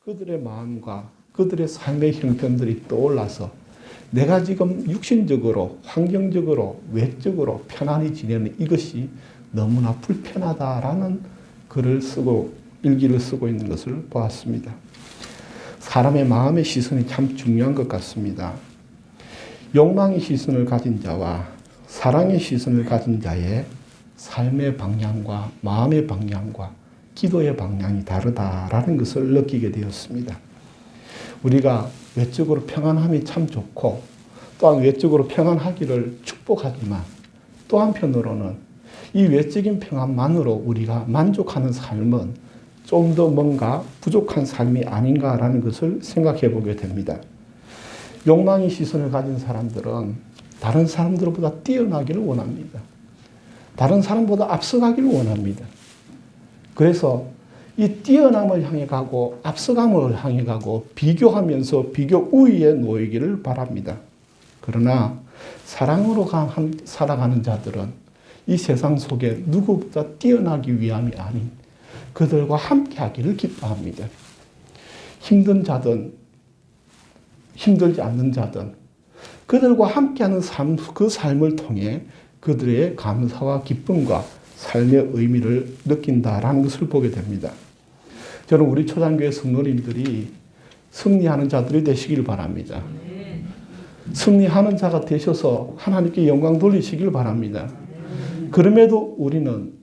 그들의 마음과 그들의 삶의 형편들이 떠올라서 내가 지금 육신적으로, 환경적으로, 외적으로 편안히 지내는 이것이 너무나 불편하다라는 글을 쓰고 일기를 쓰고 있는 것을 보았습니다. 사람의 마음의 시선이 참 중요한 것 같습니다. 욕망의 시선을 가진 자와 사랑의 시선을 가진 자의 삶의 방향과 마음의 방향과 기도의 방향이 다르다라는 것을 느끼게 되었습니다. 우리가 외적으로 평안함이 참 좋고 또한 외적으로 평안하기를 축복하지만 또 한편으로는 이 외적인 평안만으로 우리가 만족하는 삶은 좀 더 뭔가 부족한 삶이 아닌가라는 것을 생각해 보게 됩니다. 욕망의 시선을 가진 사람들은 다른 사람들보다 뛰어나기를 원합니다. 다른 사람보다 앞서가기를 원합니다. 그래서 이 뛰어남을 향해 가고 앞서감을 향해 가고 비교하면서 비교 우위에 놓이기를 바랍니다. 그러나 사랑으로 살아가는 자들은 이 세상 속에 누구보다 뛰어나기 위함이 아닌 그들과 함께 하기를 기뻐합니다. 힘든 자든 힘들지 않는 자든 그들과 함께하는 삶, 그 삶을 통해 그들의 감사와 기쁨과 삶의 의미를 느낀다라는 것을 보게 됩니다. 저는 우리 초단교회 성도님들이 승리하는 자들이 되시길 바랍니다. 승리하는 자가 되셔서 하나님께 영광 돌리시길 바랍니다. 그럼에도 우리는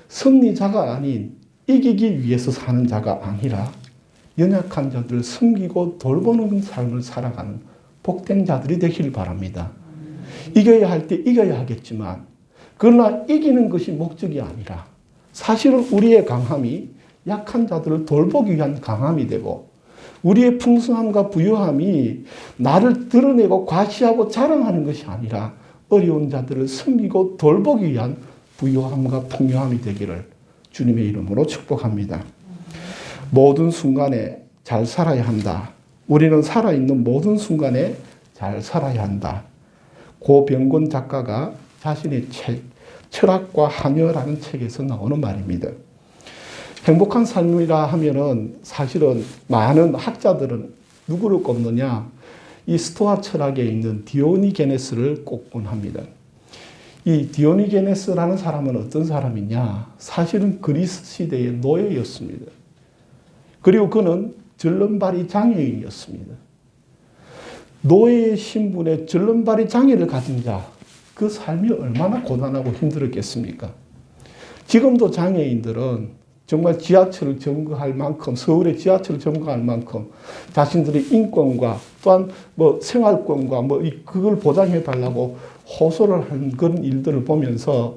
승리자가 아닌 이기기 위해서 사는 자가 아니라 연약한 자들을 섬기고 돌보는 삶을 살아가는 복된 자들이 되길 바랍니다. 이겨야 할 때 이겨야 하겠지만 그러나 이기는 것이 목적이 아니라 사실은 우리의 강함이 약한 자들을 돌보기 위한 강함이 되고 우리의 풍성함과 부유함이 나를 드러내고 과시하고 자랑하는 것이 아니라 어려운 자들을 섬기고 돌보기 위한 부유함과 풍요함이 되기를 주님의 이름으로 축복합니다. 모든 순간에 잘 살아야 한다. 우리는 살아있는 모든 순간에 잘 살아야 한다. 고병곤 작가가 자신의 책 철학과 한여라는 책에서 나오는 말입니다. 행복한 삶이라 하면은 사실은 많은 학자들은 누구를 꼽느냐? 이 스토아 철학에 있는 디오니게네스를 꼽곤 합니다. 이 디오니게네스라는 사람은 어떤 사람이냐? 사실은 그리스 시대의 노예였습니다. 그리고 그는 절름발이 장애인이었습니다. 노예의 신분에 절름발이 장애를 가진 자, 그 삶이 얼마나 고단하고 힘들었겠습니까? 지금도 장애인들은 정말 지하철을 점거할 만큼, 서울의 지하철을 점거할 만큼 자신들의 인권과 또한 생활권과 그걸 보장해 달라고 호소를 하는 그런 일들을 보면서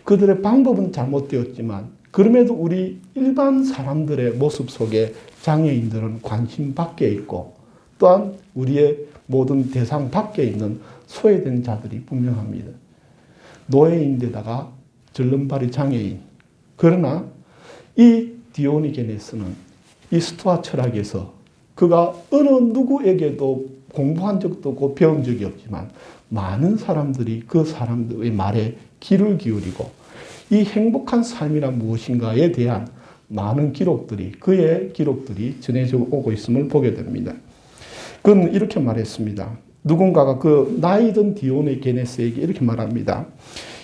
그들의 방법은 잘못되었지만 그럼에도 우리 일반 사람들의 모습 속에 장애인들은 관심 밖에 있고 또한 우리의 모든 대상 밖에 있는 소외된 자들이 분명합니다. 노예인데다가 절름발이 장애인. 그러나 이 디오니게네스는 이 스토아 철학에서 그가 어느 누구에게도 공부한 적도 없고 배운 적이 없지만 많은 사람들이 그 사람들의 말에 귀를 기울이고 이 행복한 삶이란 무엇인가에 대한 많은 그의 기록들이 전해져 오고 있음을 보게 됩니다. 그는 이렇게 말했습니다. 누군가가 그 나이든 디오니게네스에게 이렇게 말합니다.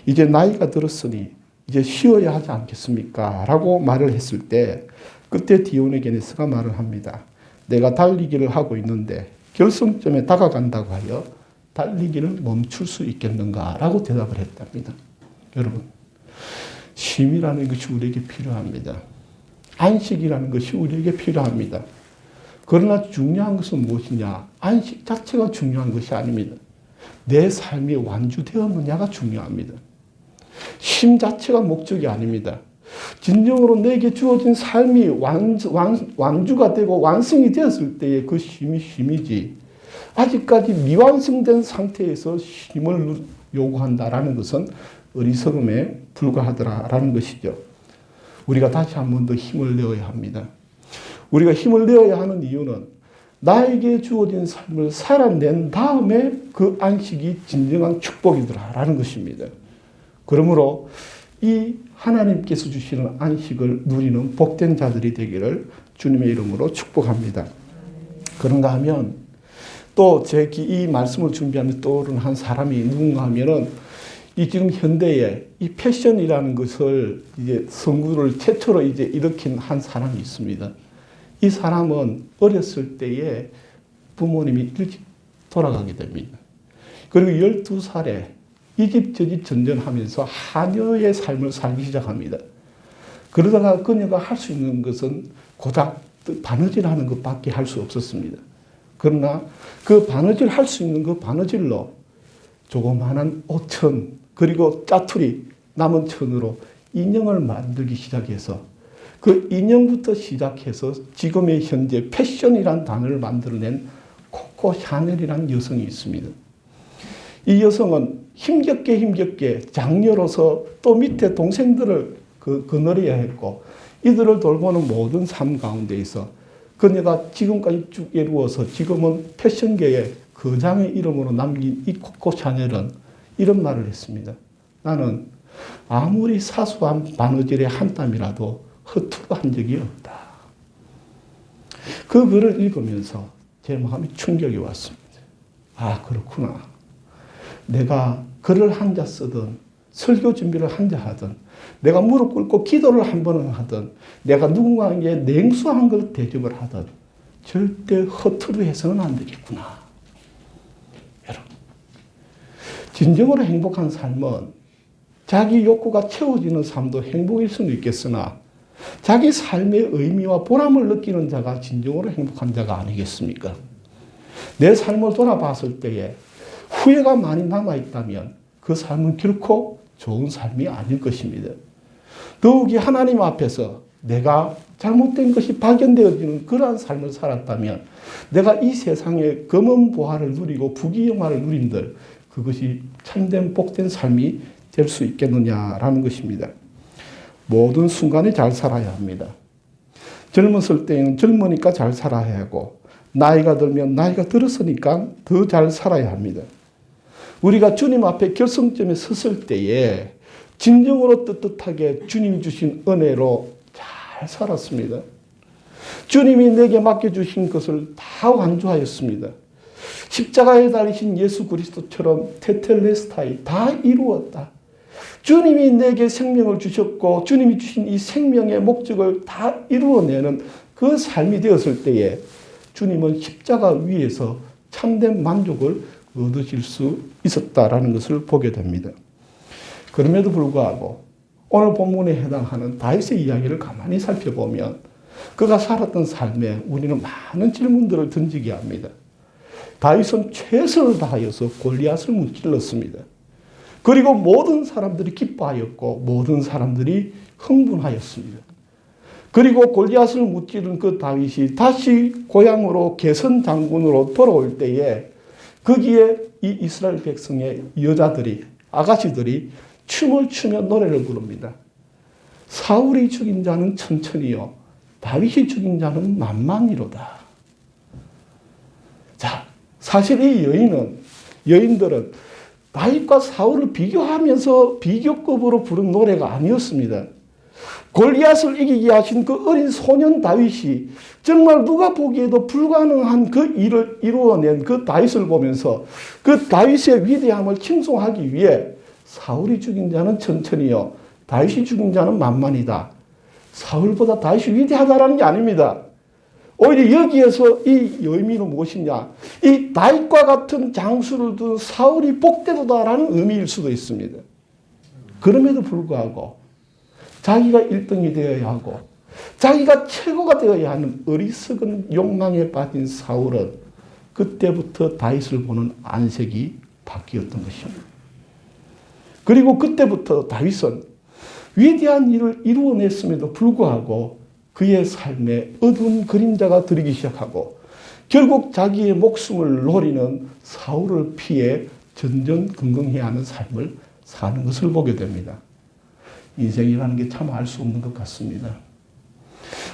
이제 나이가 들었으니 이제 쉬어야 하지 않겠습니까? 라고 말을 했을 때 그때 디오니게네스가 말을 합니다. 내가 달리기를 하고 있는데 결승점에 다가간다고 하여 달리기를 멈출 수 있겠는가? 라고 대답을 했답니다. 여러분, 쉼이라는 것이 우리에게 필요합니다. 안식이라는 것이 우리에게 필요합니다. 그러나 중요한 것은 무엇이냐? 안식 자체가 중요한 것이 아닙니다. 내 삶이 완주되었느냐가 중요합니다. 쉼 자체가 목적이 아닙니다. 진정으로 내게 주어진 삶이 완주가 되고 완성이 되었을 때의 그 쉼이 쉼이지 아직까지 미완성된 상태에서 쉼을 요구한다라는 것은 어리석음에 불과하더라라는 것이죠. 우리가 다시 한 번 더 힘을 내어야 합니다. 우리가 힘을 내어야 하는 이유는 나에게 주어진 삶을 살아낸 다음에 그 안식이 진정한 축복이더라라는 것입니다. 그러므로 이 하나님께서 주시는 안식을 누리는 복된 자들이 되기를 주님의 이름으로 축복합니다. 그런가 하면 또 제 이 말씀을 준비하며 떠오르는 한 사람이 누군가 하면은 이 지금 현대에 이 패션이라는 것을 이제 선구를 최초로 이제 일으킨 한 사람이 있습니다. 이 사람은 어렸을 때에 부모님이 일찍 돌아가게 됩니다. 그리고 12살에 이 집 저 집 전전하면서 하녀의 삶을 살기 시작합니다. 그러다가 그녀가 할 수 있는 것은 고작 바느질하는 것밖에 할 수 없었습니다. 그러나 그 바느질 할 수 있는 그 바느질로 조그마한 옷천 그리고 짜투리 남은 천으로 인형을 만들기 시작해서 그 인형부터 시작해서 지금의 현재 패션이라는 단어를 만들어낸 코코 샤넬이라는 여성이 있습니다. 이 여성은 힘겹게 장녀로서 또 밑에 동생들을 거느려야 했고 이들을 돌보는 모든 삶 가운데에서 그녀가 지금까지 쭉 이루어서 지금은 패션계의 거장의 이름으로 남긴 이 코코 샤넬은 이런 말을 했습니다. 나는 아무리 사소한 바느질의 한 땀이라도 허투루 한 적이 없다. 그 글을 읽으면서 제 마음에 충격이 왔습니다. 아, 그렇구나. 내가 글을 한자 쓰든 설교 준비를 한자 하든 내가 무릎 꿇고 기도를 한 번은 하든 내가 누군가에게 냉수한 걸 대접을 하든 절대 허투루 해서는 안 되겠구나. 여러분, 진정으로 행복한 삶은 자기 욕구가 채워지는 삶도 행복일 수는 있겠으나 자기 삶의 의미와 보람을 느끼는 자가 진정으로 행복한 자가 아니겠습니까? 내 삶을 돌아봤을 때에 후회가 많이 남아있다면 그 삶은 결코 좋은 삶이 아닐 것입니다. 더욱이 하나님 앞에서 내가 잘못된 것이 발견되어지는 그러한 삶을 살았다면 내가 이 세상의 검은 보화를 누리고 부귀영화를 누린들 그것이 참된 복된 삶이 될 수 있겠느냐라는 것입니다. 모든 순간에 잘 살아야 합니다. 젊었을 때에는 젊으니까 잘 살아야 하고 나이가 들면 나이가 들었으니까 더 잘 살아야 합니다. 우리가 주님 앞에 결승점에 섰을 때에 진정으로 떳떳하게 주님이 주신 은혜로 잘 살았습니다. 주님이 내게 맡겨주신 것을 다 완주하였습니다. 십자가에 달리신 예수 그리스도처럼 테텔레스타이 다 이루었다. 주님이 내게 생명을 주셨고 주님이 주신 이 생명의 목적을 다 이루어내는 그 삶이 되었을 때에 주님은 십자가 위에서 참된 만족을 얻으실 수 있었다라는 것을 보게 됩니다. 그럼에도 불구하고 오늘 본문에 해당하는 다윗의 이야기를 가만히 살펴보면 그가 살았던 삶에 우리는 많은 질문들을 던지게 합니다. 다윗은 최선을 다하여서 골리앗을 무찔렀습니다. 그리고 모든 사람들이 기뻐하였고 모든 사람들이 흥분하였습니다. 그리고 골리앗을 무찌른 그 다윗이 다시 고향으로 게선 장군으로 돌아올 때에 거기에 이 이스라엘 백성의 여자들이 아가씨들이 춤을 추며 노래를 부릅니다. 사울이 죽인 자는 천천히요 다윗이 죽인 자는 만만히로다. 자, 사실 이 여인들은 다윗과 사울을 비교하면서 비교급으로 부른 노래가 아니었습니다. 골리앗을 이기게 하신 그 어린 소년 다윗이 정말 누가 보기에도 불가능한 그 일을 이루어낸 그 다윗을 보면서 그 다윗의 위대함을 칭송하기 위해 사울이 죽인 자는 천천히요 다윗이 죽인 자는 만만이다. 사울보다 다윗이 위대하다라는 게 아닙니다. 오히려 여기에서 이 의미는 무엇이냐? 이 다윗과 같은 장수를 둔 사울이 복되도다라는 의미일 수도 있습니다. 그럼에도 불구하고 자기가 1등이 되어야 하고 자기가 최고가 되어야 하는 어리석은 욕망에 빠진 사울은 그때부터 다윗을 보는 안색이 바뀌었던 것입니다. 그리고 그때부터 다윗은 위대한 일을 이루어냈음에도 불구하고 그의 삶에 어두운 그림자가 들이기 시작하고 결국 자기의 목숨을 노리는 사울을 피해 전전긍긍해야 하는 삶을 사는 것을 보게 됩니다. 인생이라는 게 참 알 수 없는 것 같습니다.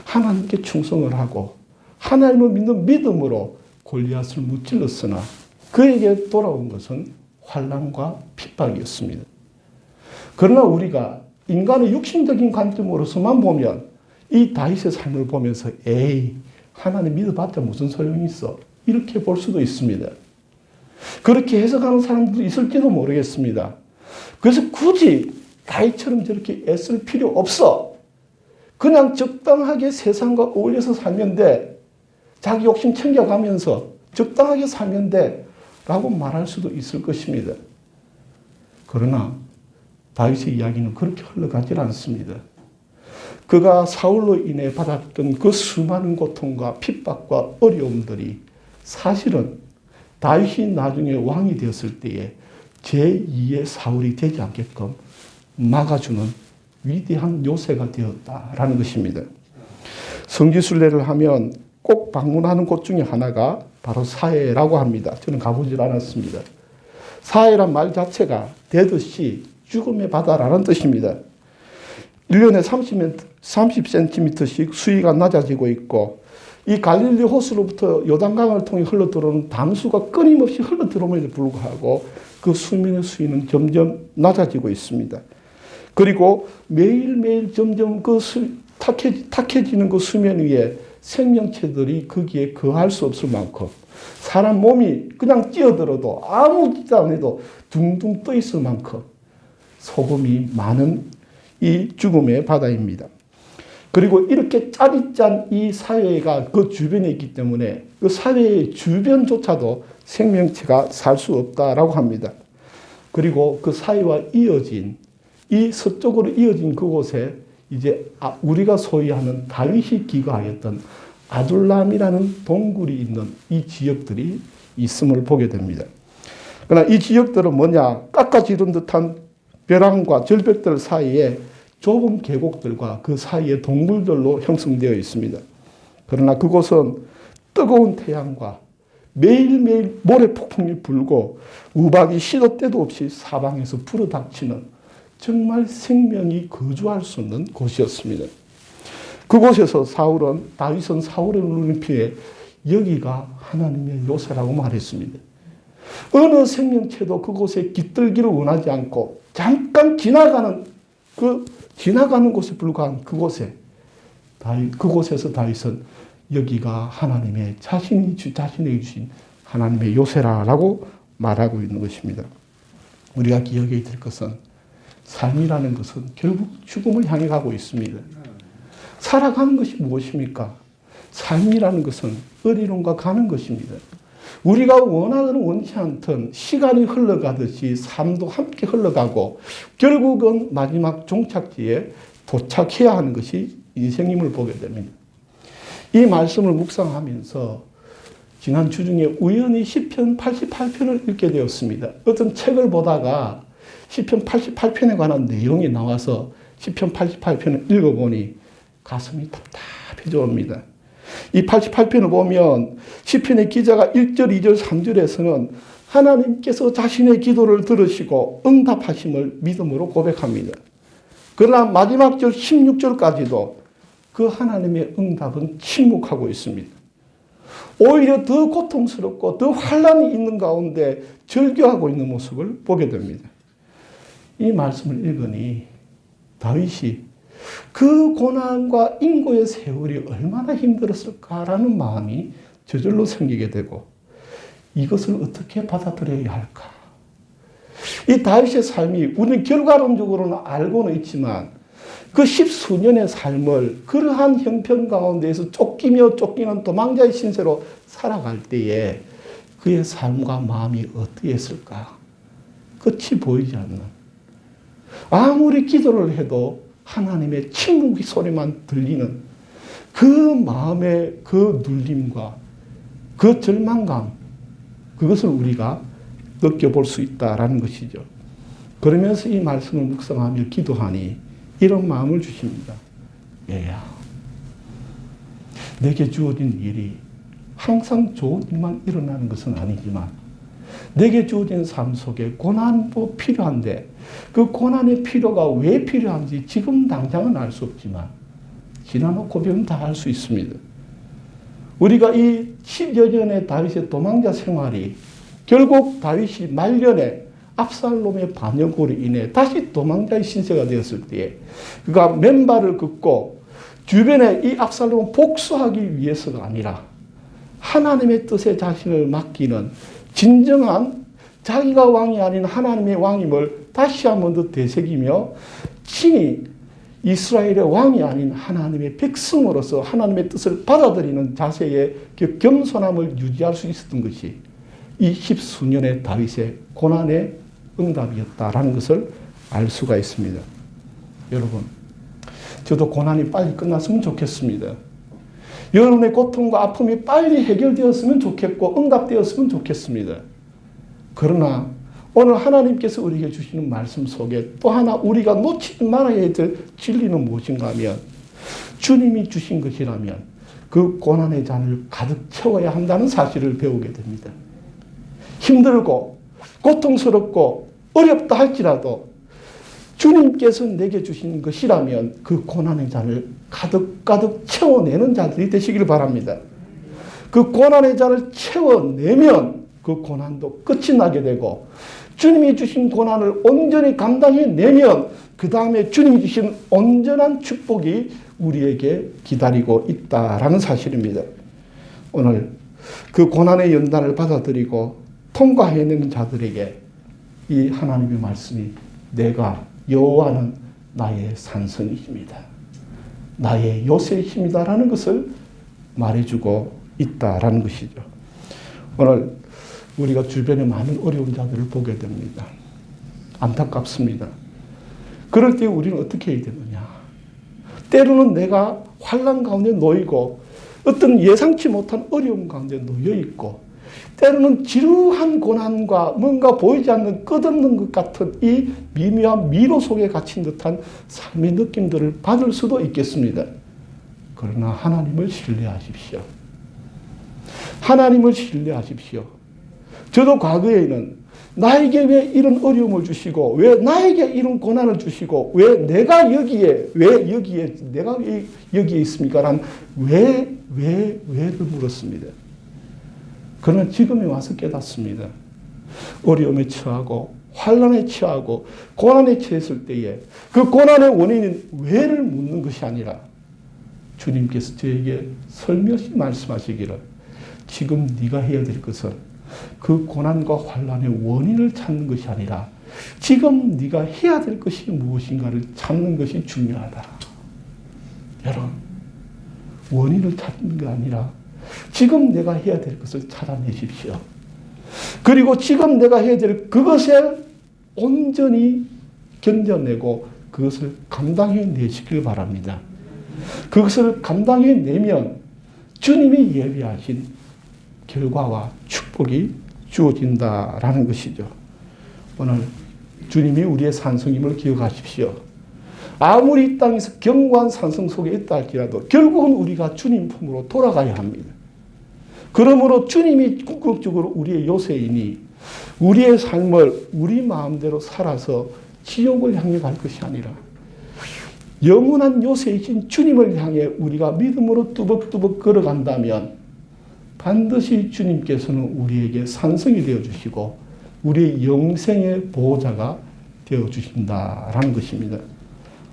하나님께 충성을 하고 하나님을 믿는 믿음으로 골리앗을 무찔렀으나 그에게 돌아온 것은 환난과 핍박이었습니다. 그러나 우리가 인간의 육신적인 관점으로서만 보면 이 다윗의 삶을 보면서 에이, 하나님 믿어봤자 무슨 소용이 있어? 이렇게 볼 수도 있습니다. 그렇게 해석하는 사람들도 있을지도 모르겠습니다. 그래서 굳이 다윗처럼 저렇게 애쓸 필요 없어. 그냥 적당하게 세상과 어울려서 살면 돼. 자기 욕심 챙겨가면서 적당하게 살면 돼. 라고 말할 수도 있을 것입니다. 그러나 다윗의 이야기는 그렇게 흘러가질 않습니다. 그가 사울로 인해 받았던 그 수많은 고통과 핍박과 어려움들이 사실은 다윗이 나중에 왕이 되었을 때에 제2의 사울이 되지 않게끔 막아주는 위대한 요새가 되었다라는 것입니다. 성지순례를 하면 꼭 방문하는 곳 중에 하나가 바로 사해라고 합니다. 저는 가보질 않았습니다. 사해란 말 자체가 데드시, 죽음의 바다라는 뜻입니다. 1년에 30cm씩 수위가 낮아지고 있고 이 갈릴리 호수로부터 요단강을 통해 흘러들어오는 담수가 끊임없이 흘러들어옴에도 불구하고 그 수면의 수위는 점점 낮아지고 있습니다. 그리고 매일매일 점점 그 탁해지는 그 수면 위에 생명체들이 거기에 거할 수 없을 만큼 사람 몸이 그냥 뛰어들어도 아무 짓 안 해도 둥둥 떠 있을 만큼 소금이 많은 이 죽음의 바다입니다. 그리고 이렇게 짜릿짠 이 사회가 그 주변에 있기 때문에 그 사회의 주변조차도 생명체가 살 수 없다라고 합니다. 그리고 그 사회와 이어진 이 서쪽으로 이어진 그곳에 이제 우리가 소유하는 다윗이 기거하였던 아둘람이라는 동굴이 있는 이 지역들이 있음을 보게 됩니다. 그러나 이 지역들은 뭐냐? 깎아지른 듯한 벼랑과 절벽들 사이에 좁은 계곡들과 그 사이에 동굴들로 형성되어 있습니다. 그러나 그곳은 뜨거운 태양과 매일매일 모래폭풍이 불고 우박이 시도 때도 없이 사방에서 불어닥치는 정말 생명이 거주할 수 없는 곳이었습니다. 그곳에서 다윗은 사울의 눈높이에 여기가 하나님의 요새라고 말했습니다. 어느 생명체도 그곳에 깃들기를 원하지 않고 잠깐 지나가는 곳에 불과한 그곳에서 다윗은 여기가 하나님의 자신에게 주신 하나님의 요새라고 말하고 있는 것입니다. 우리가 기억해야 될 것은 삶이라는 것은 결국 죽음을 향해 가고 있습니다. 살아가는 것이 무엇입니까? 삶이라는 것은 어디론가 가는 것입니다. 우리가 원하든 원치 않든 시간이 흘러가듯이 삶도 함께 흘러가고 결국은 마지막 종착지에 도착해야 하는 것이 인생임을 보게 됩니다. 이 말씀을 묵상하면서 지난 주 중에 우연히 시편 88편을 읽게 되었습니다. 어떤 책을 보다가 시편 88편에 관한 내용이 나와서 시편 88편을 읽어보니 가슴이 답답해져 옵니다. 이 88편을 보면 시편의 기자가 1절, 2절, 3절에서는 하나님께서 자신의 기도를 들으시고 응답하심을 믿음으로 고백합니다. 그러나 마지막 절 16절까지도 그 하나님의 응답은 침묵하고 있습니다. 오히려 더 고통스럽고 더 환난이 있는 가운데 절규하고 있는 모습을 보게 됩니다. 이 말씀을 읽으니 다윗이 그 고난과 인고의 세월이 얼마나 힘들었을까라는 마음이 저절로 생기게 되고 이것을 어떻게 받아들여야 할까? 이 다윗의 삶이 우리는 결과론적으로는 알고는 있지만 그 십수년의 삶을 그러한 형편 가운데에서 쫓기며 쫓기는 도망자의 신세로 살아갈 때에 그의 삶과 마음이 어떠했을까? 끝이 보이지 않는, 아무리 기도를 해도 하나님의 침묵의 소리만 들리는 그 마음의 그 눌림과 그 절망감, 그것을 우리가 느껴볼 수 있다라는 것이죠. 그러면서 이 말씀을 묵상하며 기도하니 이런 마음을 주십니다. 얘야, 내게 주어진 일이 항상 좋은 일만 일어나는 것은 아니지만 내게 주어진 삶 속에 고난도 필요한데 그 고난의 필요가 왜 필요한지 지금 당장은 알 수 없지만 지나놓고 보면 다 알 수 있습니다. 우리가 이 10여 년의 다윗의 도망자 생활이 결국 다윗이 말년에 압살롬의 반역으로 인해 다시 도망자의 신세가 되었을 때에 그가 맨발을 긋고 주변에 이 압살롬을 복수하기 위해서가 아니라 하나님의 뜻에 자신을 맡기는 진정한 자기가 왕이 아닌 하나님의 왕임을 다시 한 번 더 되새기며 친히 이스라엘의 왕이 아닌 하나님의 백성으로서 하나님의 뜻을 받아들이는 자세의 그 겸손함을 유지할 수 있었던 것이 이 십수년의 다윗의 고난의 응답이었다라는 것을 알 수가 있습니다. 여러분, 저도 고난이 빨리 끝났으면 좋겠습니다. 여러분의 고통과 아픔이 빨리 해결되었으면 좋겠고 응답되었으면 좋겠습니다. 그러나 오늘 하나님께서 우리에게 주시는 말씀 속에 또 하나 우리가 놓치지 말아야 될 진리는 무엇인가 하면 주님이 주신 것이라면 그 고난의 잔을 가득 채워야 한다는 사실을 배우게 됩니다. 힘들고 고통스럽고 어렵다 할지라도 주님께서 내게 주신 것이라면 그 고난의 잔을 가득 채워내는 자들이 되시길 바랍니다. 그 고난의 잔을 채워내면 그 고난도 끝이 나게 되고 주님이 주신 고난을 온전히 감당해내면 그 다음에 주님이 주신 온전한 축복이 우리에게 기다리고 있다라는 사실입니다. 오늘 그 고난의 연단을 받아들이고 통과해내는 자들에게 이 하나님의 말씀이 내가 여호와는 나의 산성이십니다. 나의 요새이십니다라는 것을 말해주고 있다라는 것이죠. 오늘 우리가 주변에 많은 어려운 자들을 보게 됩니다. 안타깝습니다. 그럴 때 우리는 어떻게 해야 되느냐. 때로는 내가 환난 가운데 놓이고 어떤 예상치 못한 어려움 가운데 놓여 있고 때로는 지루한 고난과 뭔가 보이지 않는 끝없는 것 같은 이 미묘한 미로 속에 갇힌 듯한 삶의 느낌들을 받을 수도 있겠습니다. 그러나 하나님을 신뢰하십시오. 하나님을 신뢰하십시오. 저도 과거에는 나에게 왜 이런 어려움을 주시고 왜 나에게 이런 고난을 주시고 왜 내가 여기에 내가 왜 여기에 있습니까? 라는 왜를 물었습니다. 그러나 지금에 와서 깨닫습니다. 어려움에 처하고 환난에 처하고 고난에 처했을 때에 그 고난의 원인은 왜를 묻는 것이 아니라 주님께서 저에게 설명시 말씀하시기를 지금 네가 해야 될 것은 그 고난과 환난의 원인을 찾는 것이 아니라 지금 네가 해야 될 것이 무엇인가를 찾는 것이 중요하다. 여러분, 원인을 찾는 게 아니라 지금 내가 해야 될 것을 찾아내십시오. 그리고 지금 내가 해야 될 그것을 온전히 견뎌내고 그것을 감당해내시길 바랍니다. 그것을 감당해내면 주님이 예비하신 결과와 축복이 주어진다라는 것이죠. 오늘 주님이 우리의 산성임을 기억하십시오. 아무리 이 땅에서 견고한 산성 속에 있다 할지라도 결국은 우리가 주님 품으로 돌아가야 합니다. 그러므로 주님이 궁극적으로 우리의 요새이니 우리의 삶을 우리 마음대로 살아서 지옥을 향해 갈 것이 아니라 영원한 요새이신 주님을 향해 우리가 믿음으로 뚜벅뚜벅 걸어간다면 반드시 주님께서는 우리에게 산성이 되어주시고 우리의 영생의 보호자가 되어주신다라는 것입니다.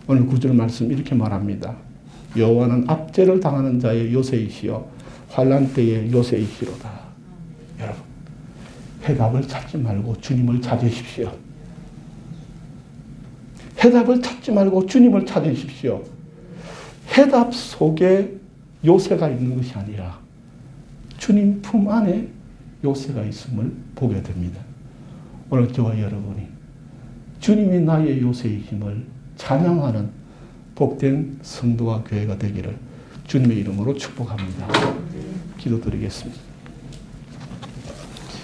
오늘 구절 말씀 이렇게 말합니다. 여호와는 압제를 당하는 자의 요새이시여 환난 때의 요새이시로다. 여러분, 해답을 찾지 말고 주님을 찾으십시오. 해답을 찾지 말고 주님을 찾으십시오. 해답 속에 요새가 있는 것이 아니라 주님 품 안에 요새가 있음을 보게 됩니다. 오늘 저와 여러분이 주님이 나의 요새이심을 찬양하는 복된 성도와 교회가 되기를 주님의 이름으로 축복합니다. 기도드리겠습니다.